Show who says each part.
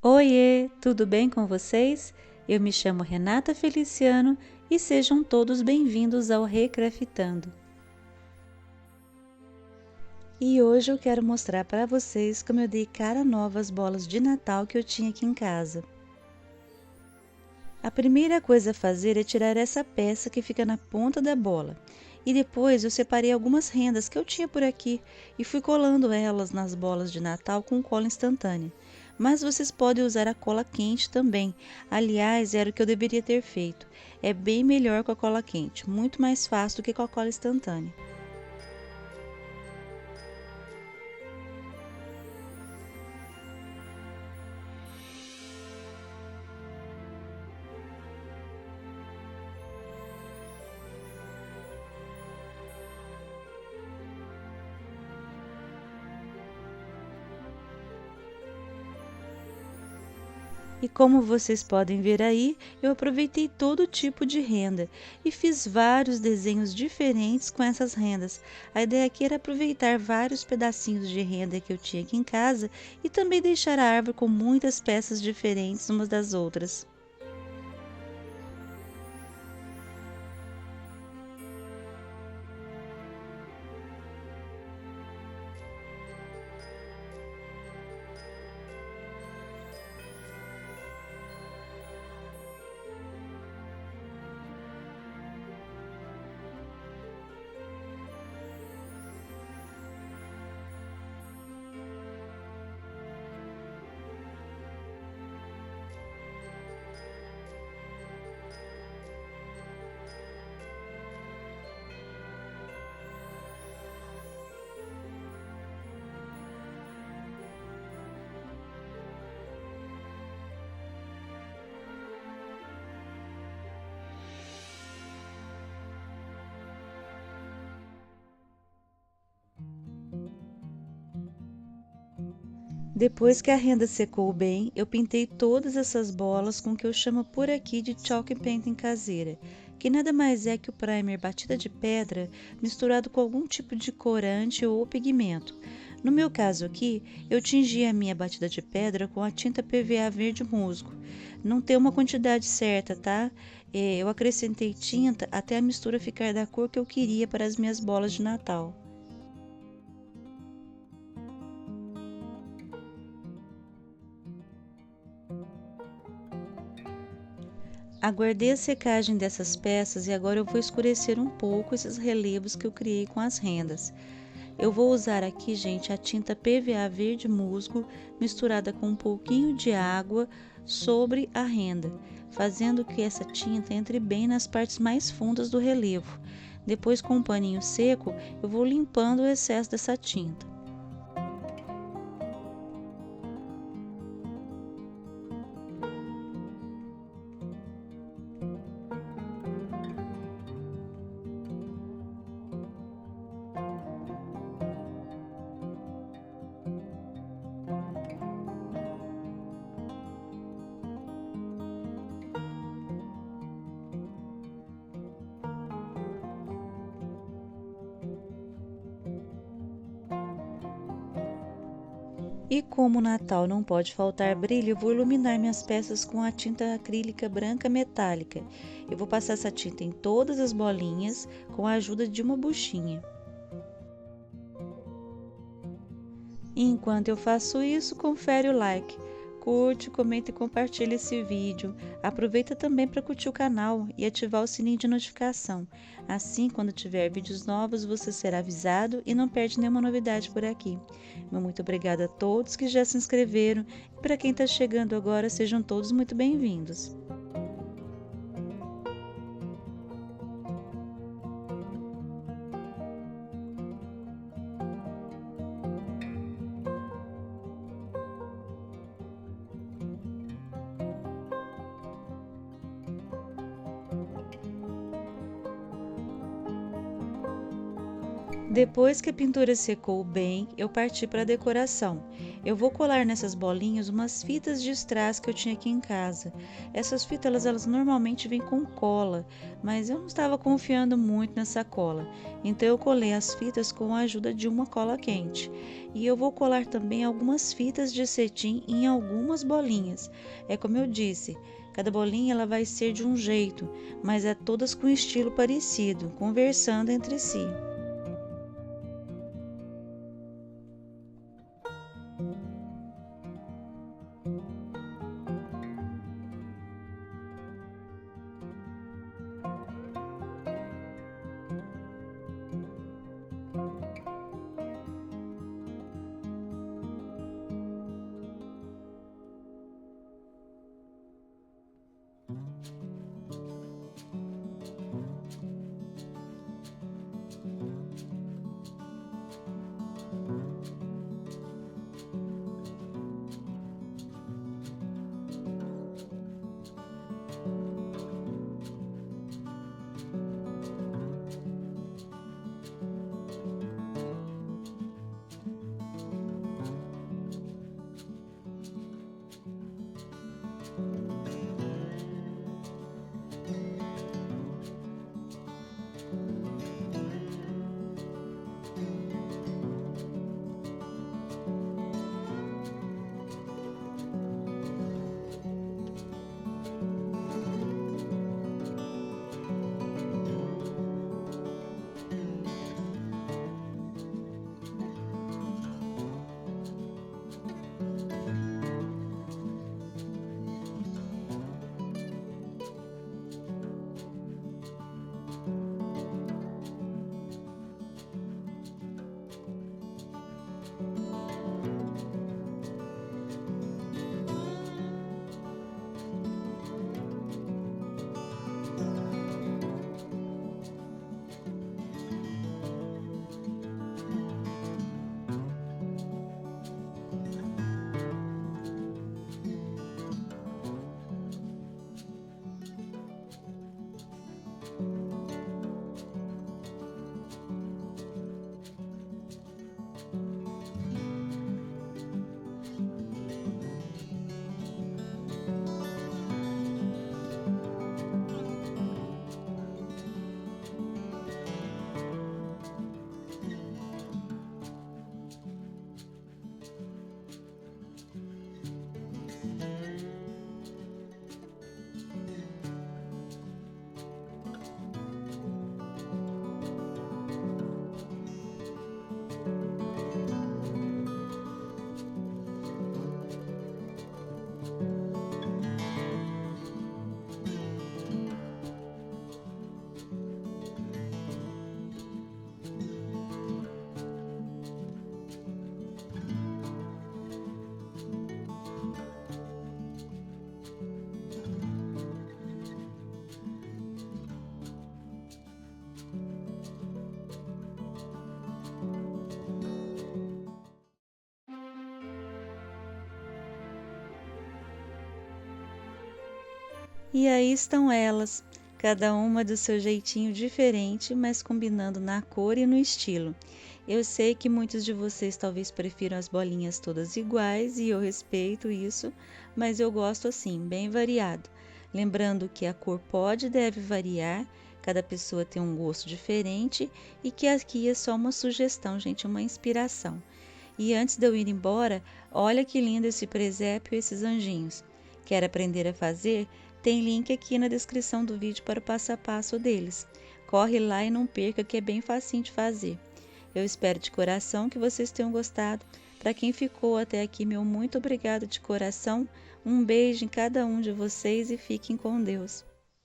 Speaker 1: Oiê, tudo bem com vocês? Eu me chamo Renata Feliciano e sejam todos bem-vindos ao Recraftando. E hoje eu quero mostrar para vocês como eu dei cara nova às bolas de Natal que eu tinha aqui em casa. A primeira coisa a fazer é tirar essa peça que fica na ponta da bola. E depois eu separei algumas rendas que eu tinha por aqui e fui colando elas nas bolas de Natal com cola instantânea. Mas vocês podem usar a cola quente também. Aliás, era o que eu deveria ter feito. É bem melhor com a cola quente, muito mais fácil do que com a cola instantânea. E como vocês podem ver aí, eu aproveitei todo tipo de renda e fiz vários desenhos diferentes com essas rendas. A ideia aqui era aproveitar vários pedacinhos de renda que eu tinha aqui em casa e também deixar a árvore com muitas peças diferentes umas das outras. Depois que a renda secou bem, eu pintei todas essas bolas com o que eu chamo por aqui de chalk painting caseira, que nada mais é que o primer batida de pedra misturado com algum tipo de corante ou pigmento. No meu caso aqui, eu tingi a minha batida de pedra com a tinta PVA verde musgo. Não tem uma quantidade certa, tá? Eu acrescentei tinta até a mistura ficar da cor que eu queria para as minhas bolas de Natal. Aguardei a secagem dessas peças e agora eu vou escurecer um pouco esses relevos que eu criei com as rendas. Eu vou usar aqui, gente, a tinta PVA verde musgo misturada com um pouquinho de água sobre a renda, fazendo que essa tinta entre bem nas partes mais fundas do relevo. Depois, com um paninho seco, eu vou limpando o excesso dessa tinta. E como o Natal não pode faltar brilho, eu vou iluminar minhas peças com a tinta acrílica branca metálica. Eu vou passar essa tinta em todas as bolinhas com a ajuda de uma buchinha. E enquanto eu faço isso, confere o like, curte, comenta e compartilha esse vídeo. Aproveita também para curtir o canal e ativar o sininho de notificação. Assim, quando tiver vídeos novos, você será avisado e não perde nenhuma novidade por aqui. Meu muito obrigada a todos que já se inscreveram e para quem está chegando agora, sejam todos muito bem-vindos. Depois que a pintura secou bem, eu parti para a decoração. Eu vou colar nessas bolinhas umas fitas de strass que eu tinha aqui em casa. Essas fitas elas normalmente vêm com cola, mas eu não estava confiando muito nessa cola. Então eu colei as fitas com a ajuda de uma cola quente. E eu vou colar também algumas fitas de cetim em algumas bolinhas. É como eu disse, cada bolinha ela vai ser de um jeito, mas é todas com estilo parecido, conversando entre si. E aí estão elas, cada uma do seu jeitinho diferente, mas combinando na cor e no estilo. Eu sei que muitos de vocês talvez prefiram as bolinhas todas iguais e eu respeito isso, mas eu gosto assim, bem variado. Lembrando que a cor pode e deve variar, cada pessoa tem um gosto diferente e que aqui é só uma sugestão, gente, uma inspiração. E antes de eu ir embora, olha que lindo esse presépio e esses anjinhos. Quer aprender a fazer? Tem link aqui na descrição do vídeo para o passo a passo deles. Corre lá e não perca que é bem facinho de fazer. Eu espero de coração que vocês tenham gostado. Para quem ficou até aqui, meu muito obrigado de coração. Um beijo em cada um de vocês e fiquem com Deus.